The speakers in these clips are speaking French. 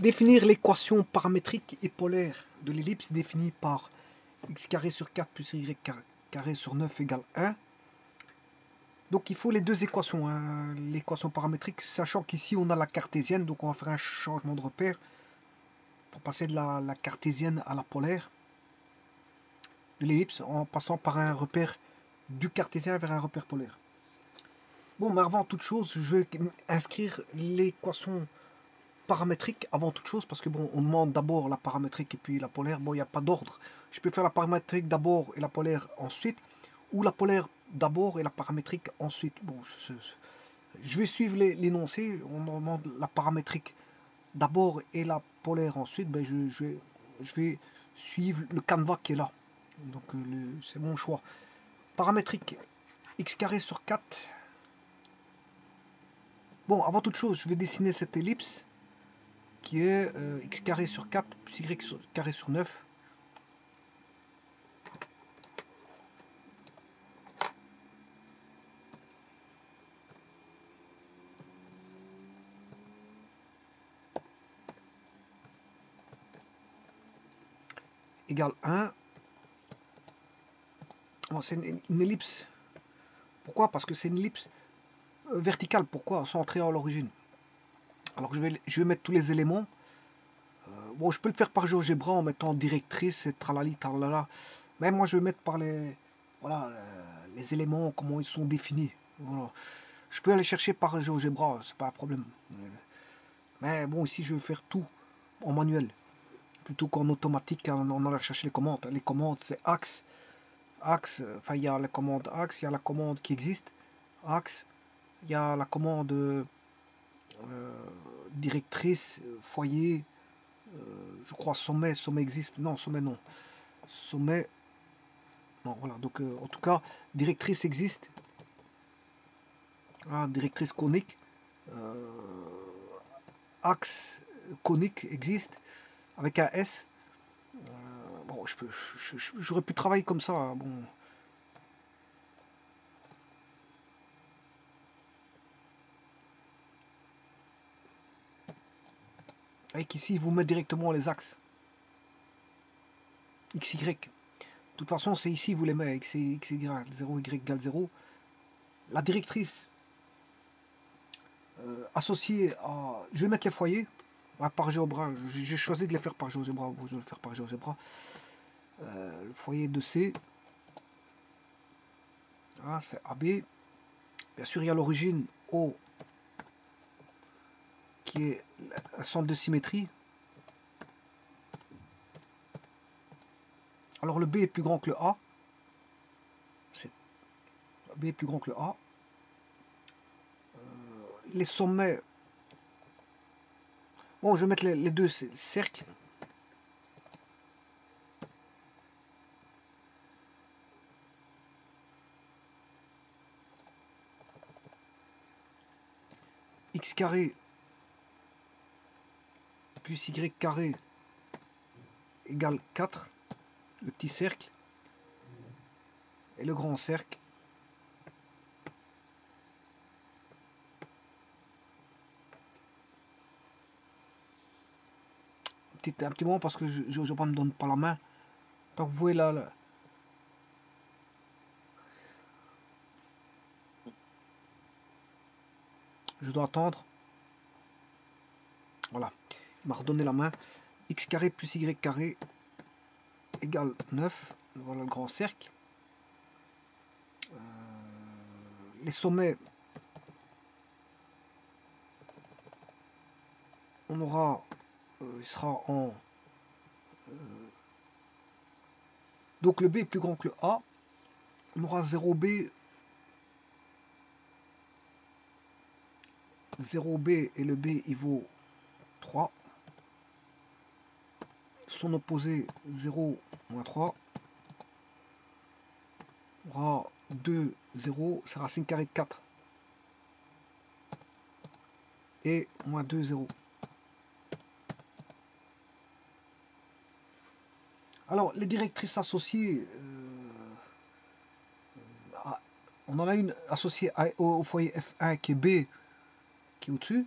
Définir l'équation paramétrique et polaire de l'ellipse définie par x carré sur 4 plus y carré sur 9 égale 1. Donc il faut les deux équations, hein. L'équation paramétrique, sachant qu'ici on a la cartésienne, donc on va faire un changement de repère pour passer de la cartésienne à la polaire de l'ellipse en passant par un repère du cartésien vers un repère polaire. Bon, mais avant toute chose, je vais inscrire l'équation paramétrique avant toute chose, parce que bon, on demande d'abord la paramétrique et puis la polaire. Bon, il n'y a pas d'ordre. Je peux faire la paramétrique d'abord et la polaire ensuite, ou la polaire d'abord et la paramétrique ensuite. Bon, je vais suivre l'énoncé. On demande la paramétrique d'abord et la polaire ensuite. Ben, je vais suivre le canevas qui est là. Donc c'est mon choix. Paramétrique x carré sur 4. Bon, avant toute chose, je vais dessiner cette ellipse qui est x carré sur 4 plus y carré sur 9. Égale 1. Bon, c'est une ellipse. Pourquoi? Parce que c'est une ellipse verticale. Pourquoi? Centrée à l'origine. Alors je vais mettre tous les éléments. Bon, je peux le faire par GeoGebra en mettant directrice et tralali, tralala. Mais moi, je vais mettre par voilà, les éléments, comment ils sont définis. Voilà. Je peux aller chercher par GeoGebra, c'est pas un problème. Mais bon, ici, je vais faire tout en manuel. Plutôt qu'en automatique, en allant chercher les commandes. Les commandes, c'est axe. Axe, enfin, il y a la commande axe, il y a la commande qui existe. Axe, il y a la commande directrice, foyer. Je crois sommet existe. Non, sommet non. Sommet, non, voilà. Donc, en tout cas, directrice existe. Ah, directrice conique. Axe conique existe. Avec un S. Bon, j'aurais pu travailler comme ça. Hein, bon. Avec ici, il vous met directement les axes. XY. De toute façon, c'est ici, vous les mettez avec XY, 0, Y égale 0. La directrice associée à... Je vais mettre les foyers par GeoGebra. J'ai choisi de les faire par GeoGebra. Je vais le faire par GeoGebra. Le foyer de C. Ah, c'est AB. Bien sûr, il y a l'origine O qui est un centre de symétrie. Alors le B est plus grand que le A. B est plus grand que le A. Les sommets. Bon, je vais mettre les deux cercles. X carré plus Y carré égale 4. Le petit cercle. Et le grand cercle. Un petit moment parce que je ne me donne pas la main. Donc vous voyez là, je dois attendre. Voilà, il m'a redonné la main. X carré plus Y carré égale 9. Voilà le grand cercle. Les sommets, on aura, il sera en... donc le B est plus grand que le A. On aura 0B. 0B et le B il vaut 3. Son opposé 0 moins 3. On aura 2, 0, c'est racine carrée de 4. Et moins 2, 0. Alors, les directrices associées, on en a une associée au foyer F1 qui est B, qui est au-dessus.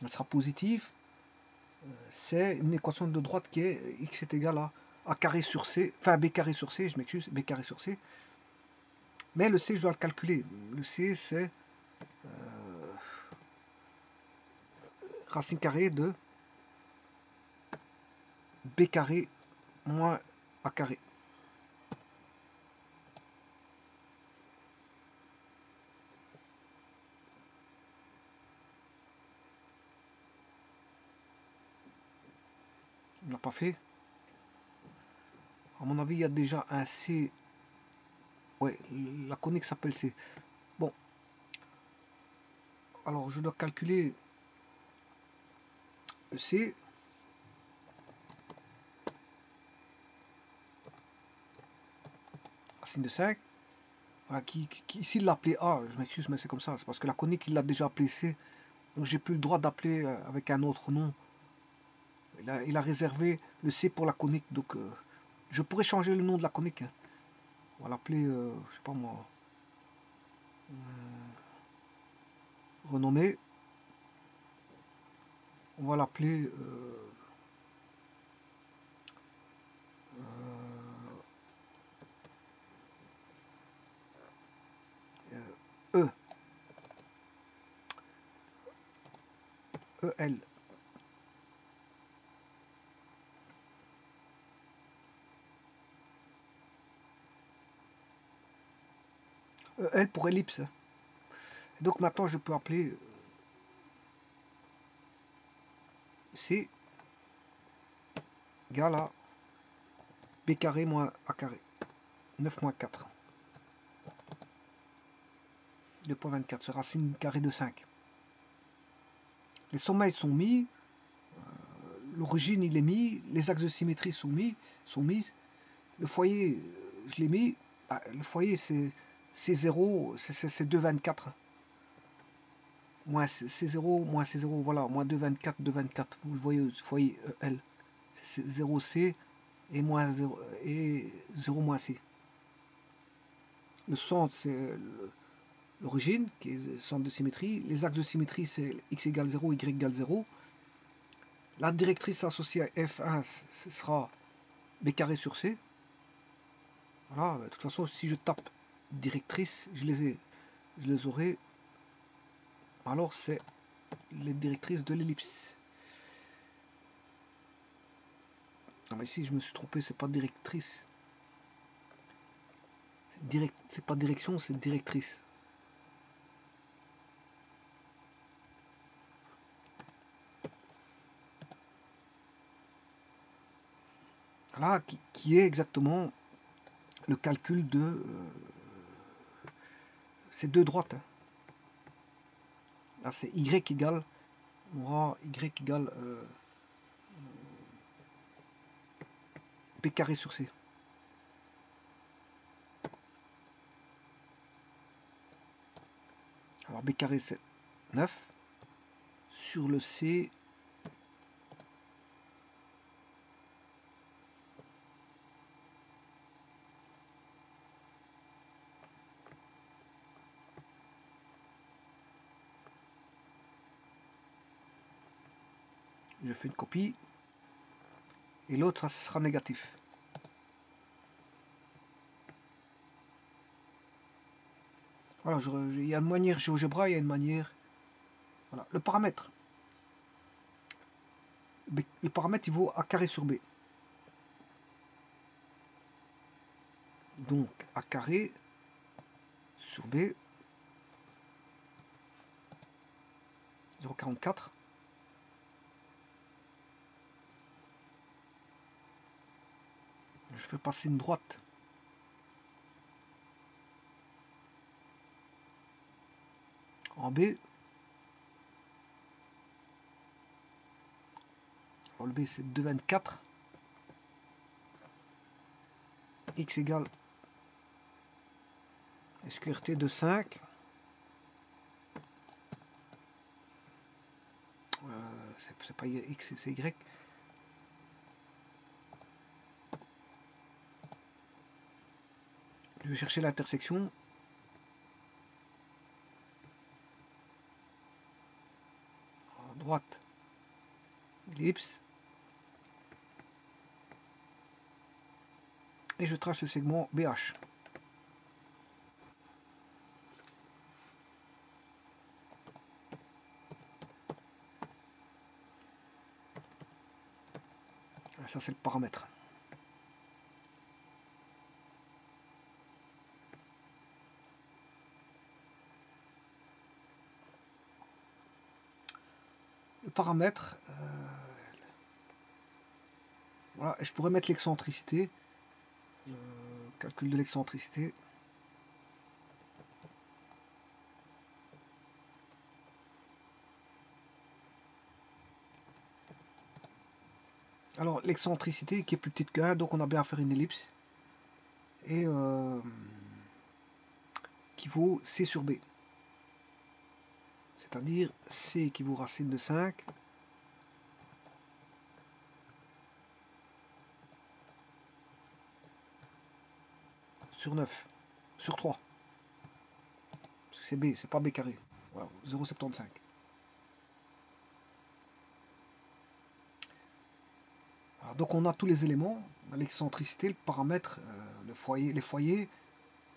Elle sera positive. c'est une équation de droite qui est x est égal à a carré sur c, enfin b carré sur c, je m'excuse, b carré sur c. Mais le c, je dois le calculer. Le c, c'est racine carrée de b carré moins a carré. On l'a pas fait. À mon avis, il y a déjà un c. Ouais, la conique s'appelle c. Bon. Alors, je dois calculer le c. Racine de 5. Voilà, ici, il l'a appelé A. Je m'excuse, mais c'est comme ça. C'est parce que la conique, il l'a déjà appelé C. Donc, j'ai plus le droit d'appeler avec un autre nom. Il a réservé le C pour la conique. Donc, je pourrais changer le nom de la conique. Hein. On va l'appeler, je sais pas moi, renommé. On va l'appeler E. EL. EL pour ellipse. Et donc maintenant, je peux appeler C égale à B carré moins A carré. 9 moins 4. 2.24, c'est racine carrée de 5. Les sommets sont mis, l'origine il est mis, les axes de symétrie sont mis, le foyer je l'ai mis, le foyer c'est 0, c'est 2,24. Moins C0, moins C0, voilà, moins 2,24, 2,24. Vous le voyez, foyer L, c'est 0C et moins 0, et 0 moins C. Le centre c'est l'origine, qui est le centre de symétrie. Les axes de symétrie c'est x égale 0, y égale 0. La directrice associée à F1, ce sera B carré sur C. Voilà, de toute façon, si je tape directrice, je les aurai. Alors, c'est les directrices de l'ellipse. Non, mais ici, je me suis trompé, c'est pas directrice. C'est pas direction, c'est directrice. Voilà, qui est exactement le calcul de ces deux droites. Hein. Là, c'est y égale, on aura y égale b carré sur c. Alors b carré c'est 9 sur le c. Je fais une copie et l'autre ça sera négatif. Voilà, il y a une manière GeoGebra, il y a une manière. Voilà, le paramètre. Le paramètre il vaut a carré sur b. Donc a carré sur b 0,44. Je fais passer une droite. En B. Alors le B c'est 2,24. X égale SQRT de 5. C'est pas X, c'est Y. Je vais chercher l'intersection. À droite. ellipse, et je trace le segment BH. Ça c'est le paramètre. Le paramètre, voilà, et je pourrais mettre l'excentricité, calcul de l'excentricité. Alors l'excentricité qui est plus petite que 1, donc on a bien à faire une ellipse, et qui vaut C sur B. C'est-à-dire C équivaut racine de 5 sur 9 sur 3. Parce que c'est B, c'est pas B carré. Voilà, 0,75. Donc on a tous les éléments, l'excentricité, le paramètre, le foyer, les foyers,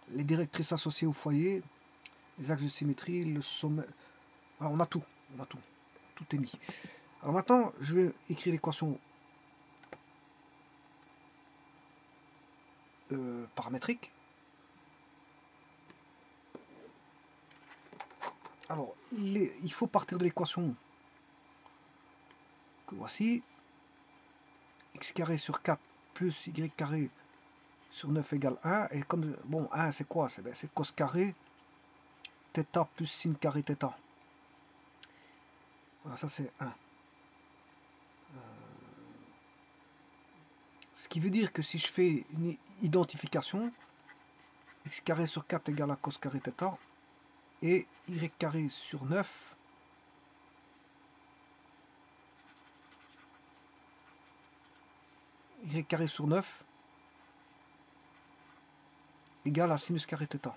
les directrices associées au foyer, les axes de symétrie, le sommet. Alors on a tout, tout est mis. Alors maintenant je vais écrire l'équation paramétrique. Alors il faut partir de l'équation que voici, x carré sur 4 plus y carré sur 9 égale 1, et comme, bon, 1 c'est quoi? C'est cos carré θ plus sin carré θ. Voilà, ça c'est 1. Ce qui veut dire que si je fais une identification, x carré sur 4 égale à cos carré θ, et y carré sur 9 y carré sur 9 égale à sinus carré θ.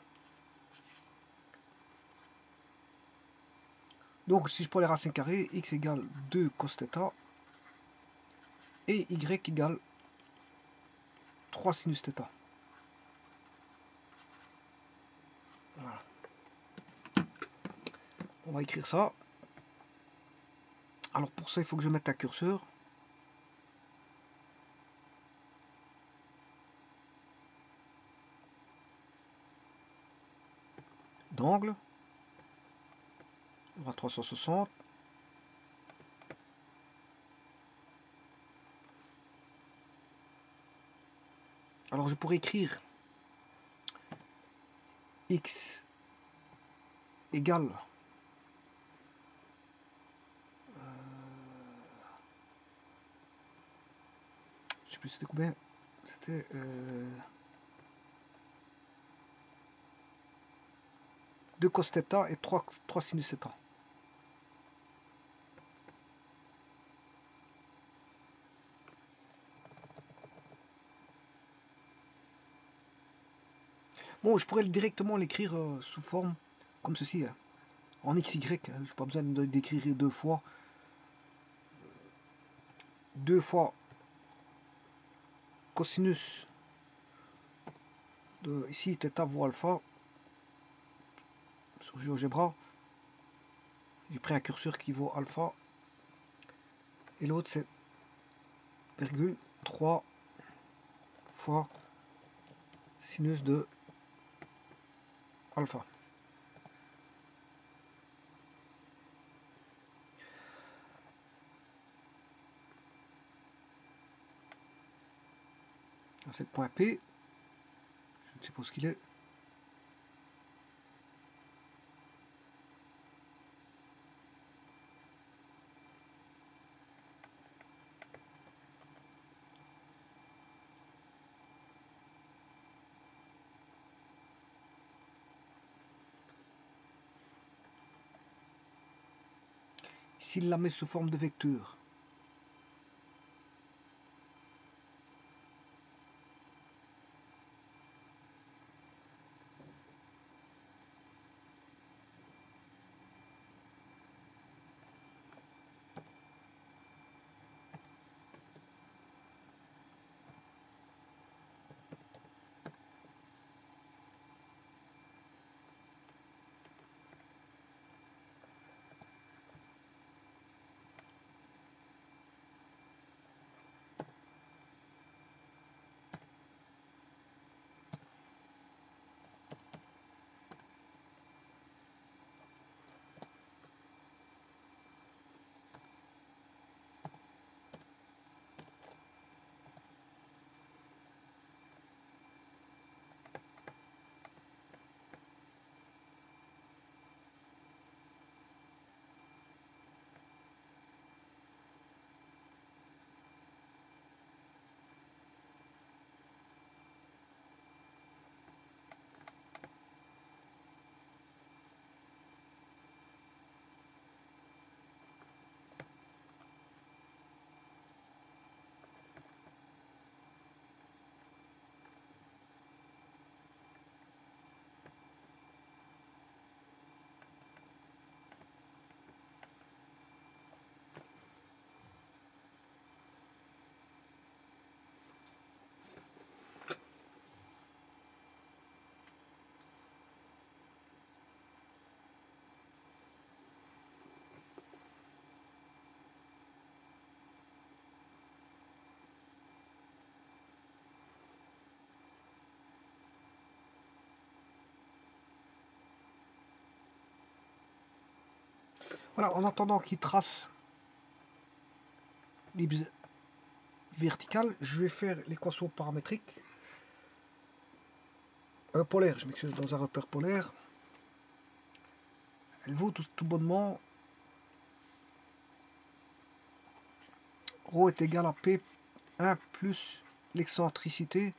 Donc si je prends les racines carrées, x égale 2 cos θ et y égale 3 sinus θ. Voilà. On va écrire ça. Alors pour ça, il faut que je mette un curseur. D'angle. On va 360. Alors je pourrais écrire x égale je sais plus c'était combien, c'était 2 cos θ et 3 sinus θ. Bon, je pourrais directement l'écrire sous forme comme ceci, hein, en xy, hein, je n'ai pas besoin d'écrire deux fois. 2 fois cosinus de ici θ vaut alpha sur GeoGebra. J'ai pris un curseur qui vaut alpha et l'autre c'est 3 fois sinus de alpha. C'est le point P, je ne sais pas ce qu'il est. S'il la met sous forme de vecteur, Voilà, en attendant qu'il trace l'ellipse verticale, je vais faire l'équation paramétrique. Polaire, je m'excuse, dans un repère polaire. Elle vaut tout bonnement ρ est égal à P1 plus l'excentricité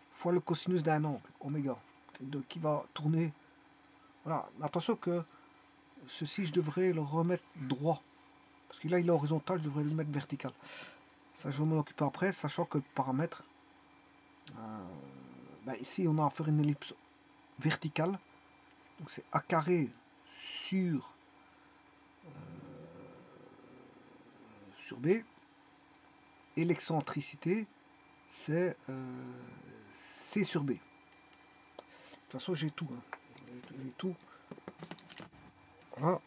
fois le cosinus d'un angle, oméga, qui va tourner. Voilà, attention que ceci, je devrais le remettre droit. Parce que là, il est horizontal, je devrais le mettre vertical. Ça, je vais m'en occuper après, sachant que le paramètre, ici, on a à faire une ellipse verticale. Donc, c'est A carré sur B. Et l'excentricité, c'est C sur B. De toute façon, j'ai tout. Hein. J'ai tout. Voilà.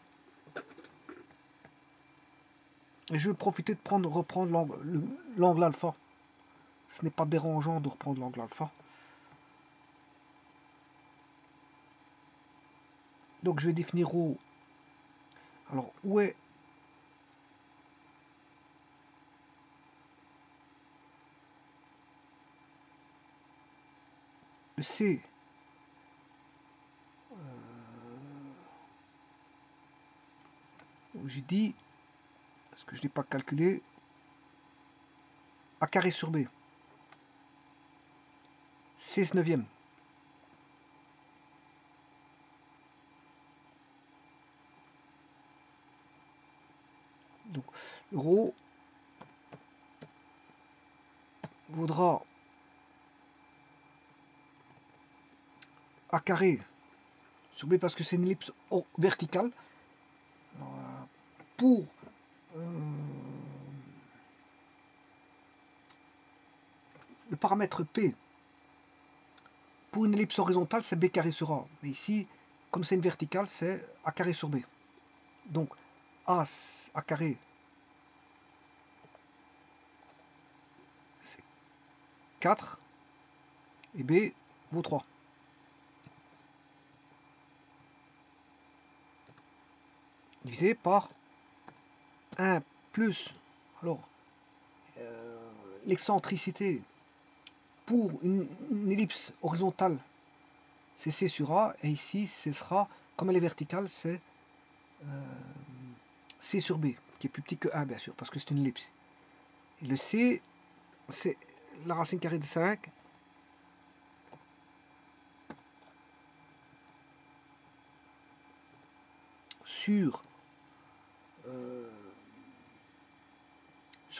Et je vais profiter de reprendre l'angle alpha. Ce n'est pas dérangeant de reprendre l'angle alpha. Donc je vais définir ρ. Alors où est le C? J'ai dit, parce que je n'ai pas calculé, A carré sur B. 16/9. Donc ρ vaudra A carré sur B parce que c'est une ellipse verticale. Alors, pour le paramètre P, pour une ellipse horizontale, c'est B carré sur A. Mais ici, comme c'est une verticale, c'est A carré sur B. Donc A carré, c'est 4 et B vaut 3. Divisé par 1 plus, alors, l'excentricité pour une ellipse horizontale, c'est C sur A, et ici, ce sera, comme elle est verticale, c'est C sur B, qui est plus petit que 1, bien sûr, parce que c'est une ellipse. Et le C, c'est la racine carrée de 5 sur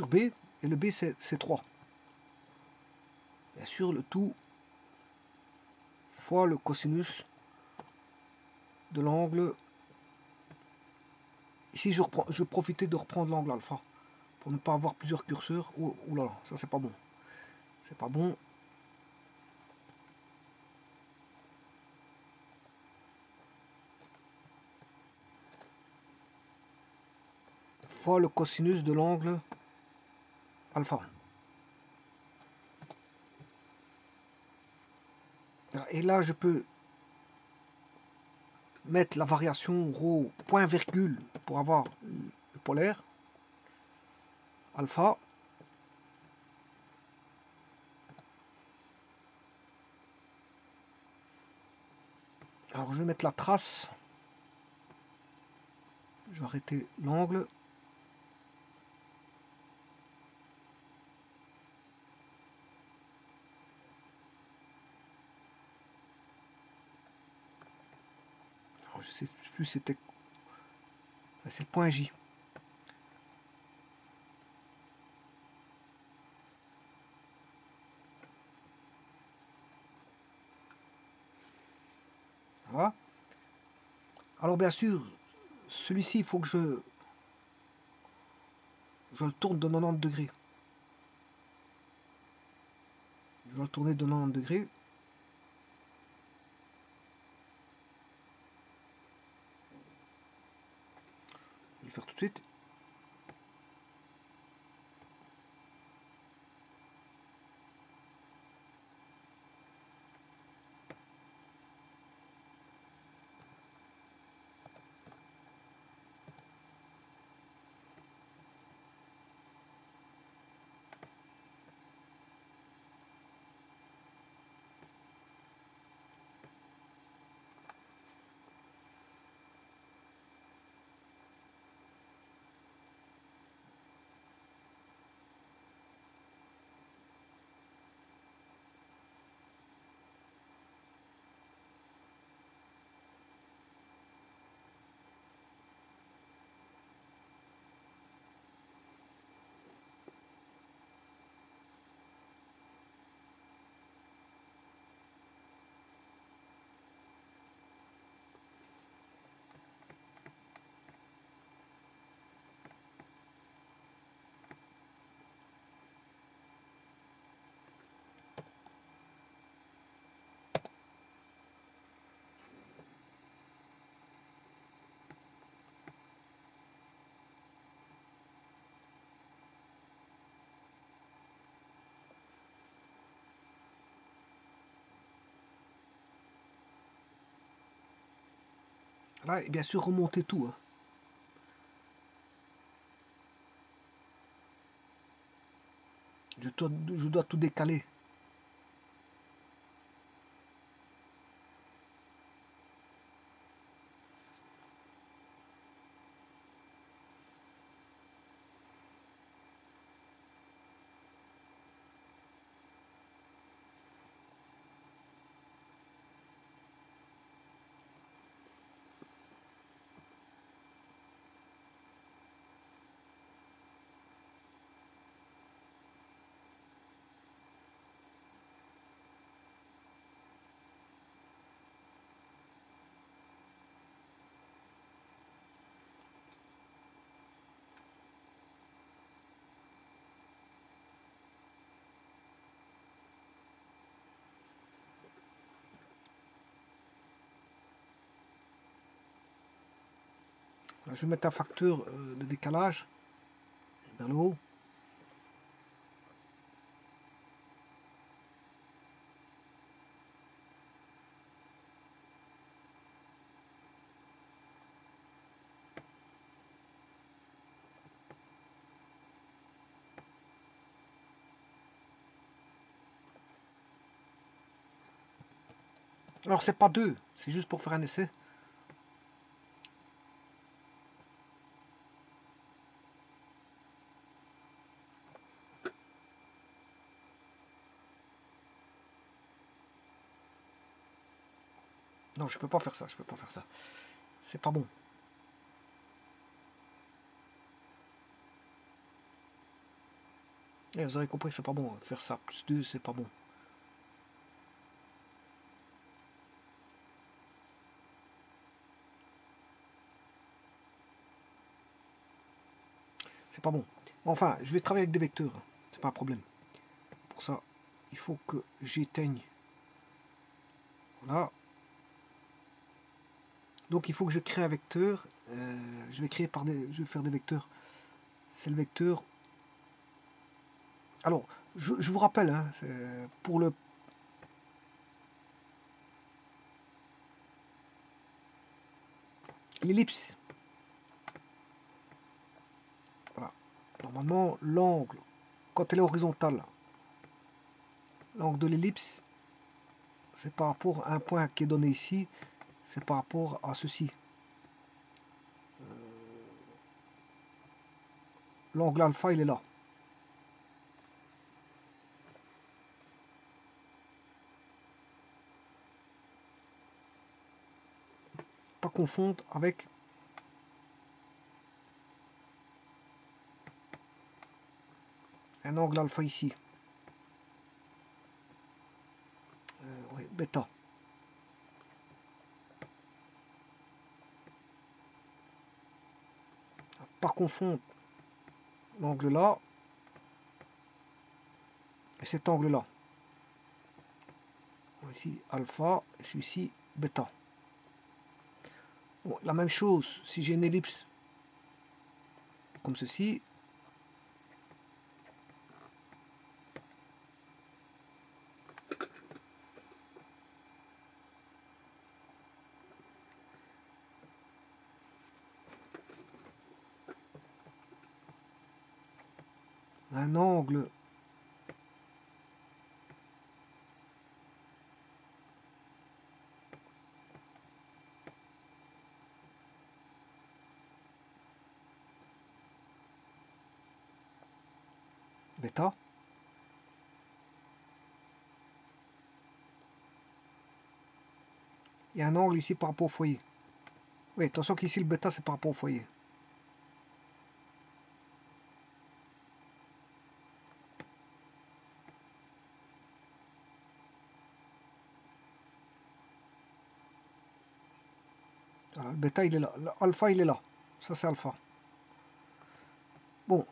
B, et le B, c'est 3. Bien sûr, le tout fois le cosinus de l'angle. Ici, je vais profiter de reprendre l'angle alpha pour ne pas avoir plusieurs curseurs. Oh là là, ça c'est pas bon. C'est pas bon. Fois le cosinus de l'angle alpha. Et là, je peux mettre la variation ρ point virgule pour avoir le polaire alpha. Alors je vais mettre la trace. Je vais arrêter l'angle. Alors je sais plus c'était. C'est le point J. Voilà. Alors bien sûr, celui-ci, il faut que je le tourne de 90 degrés. Je vais le tourner de 90 degrés. Je vais le faire tout de suite. Là, et bien sûr, remonter tout. Hein. Je dois tout décaler. Là, je vais mettre un facteur de décalage vers le haut. Alors, c'est pas 2, c'est juste pour faire un essai. Non, je peux pas faire ça, je peux pas faire ça. C'est pas bon. Et vous aurez compris que c'est pas bon. Faire ça plus 2, c'est pas bon. C'est pas bon. Enfin, je vais travailler avec des vecteurs. C'est pas un problème. Pour ça, il faut que j'éteigne. Voilà. Donc il faut que je crée un vecteur. Je vais créer je vais faire des vecteurs. C'est le vecteur. Alors, je vous rappelle, hein, pour l'ellipse. Voilà. Normalement, l'angle, quand elle est horizontale, l'angle de l'ellipse, c'est par rapport à un point qui est donné ici, c'est par rapport à ceci. L'angle alpha, il est là. Pas confondre avec un angle alpha ici. Oui, bêta. Pas confondre l'angle là et cet angle là. Ici alpha et celui-ci bêta. Bon, la même chose si j'ai une ellipse comme ceci. Un angle bêta. Il y a un angle ici par rapport au foyer. Oui, attention qu'ici le bêta c'est par rapport au foyer. Voilà, le bêta il est là. L'alpha il est là. Ça c'est alpha. Bon,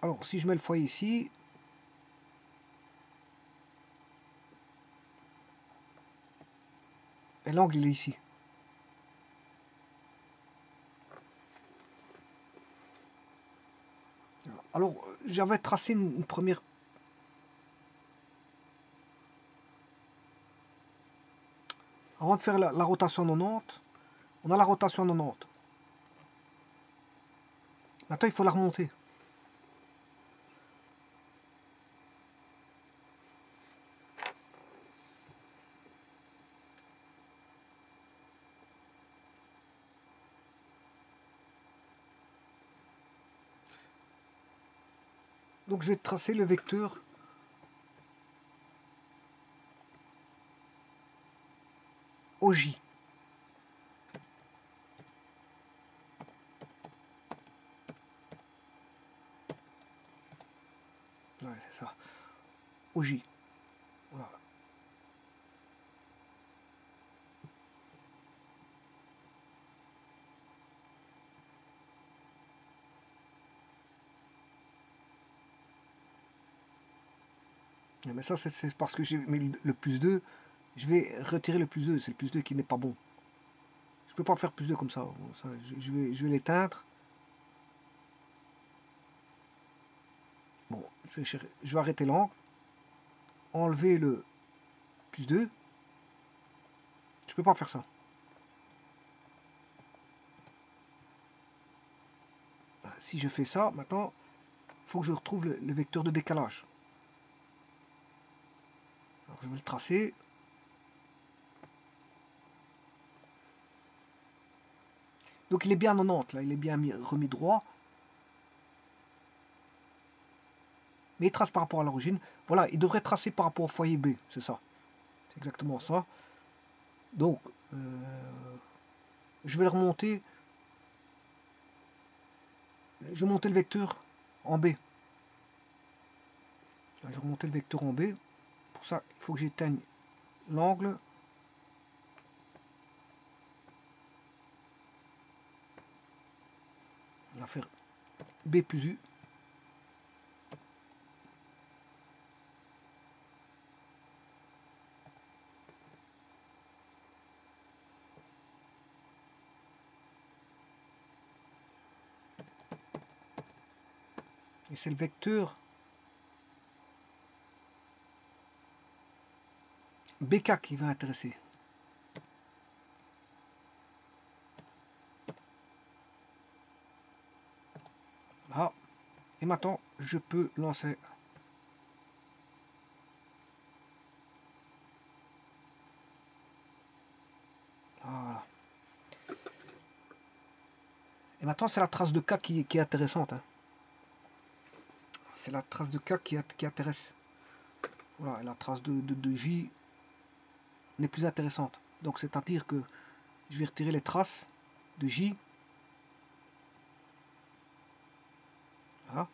alors si je mets le foyer ici, et l'angle il est ici. Alors j'avais tracé une première. Avant de faire la rotation 90, On a la rotation 90. Maintenant, il faut la remonter. Donc, je vais tracer le vecteur OJ. Ouais, c'est ça. OJ. Voilà. Mais ça, c'est parce que j'ai mis le plus 2. Je vais retirer le plus 2. C'est le plus 2 qui n'est pas bon. Je peux pas faire plus 2 comme ça. Bon, ça je vais l'éteindre. Bon, je vais arrêter l'angle. Enlever le plus 2. Je peux pas faire ça. Si je fais ça, maintenant, il faut que je retrouve le vecteur de décalage. Alors, je vais le tracer. Donc il est bien 90, là, il est bien remis droit. Mais il trace par rapport à l'origine. Voilà, il devrait tracer par rapport au foyer B, c'est ça. C'est exactement ça. Donc, je vais le remonter. Je vais monter le vecteur en B. Je vais remonter le vecteur en B. Pour ça, il faut que j'éteigne l'angle. On va faire B plus U. Et c'est le vecteur BK qui va intéresser. Là. Et maintenant, je peux lancer. Voilà. Et maintenant, c'est la trace de K qui est intéressante. Hein. C'est la trace de K qui intéresse. Voilà, et la trace de J n'est plus intéressante. Donc, c'est-à-dire que je vais retirer les traces de J. Voilà.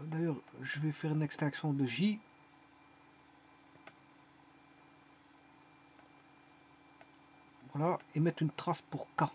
D'ailleurs, je vais faire une extinction de J. Voilà, et mettre une trace pour K.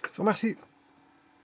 Je vous remercie.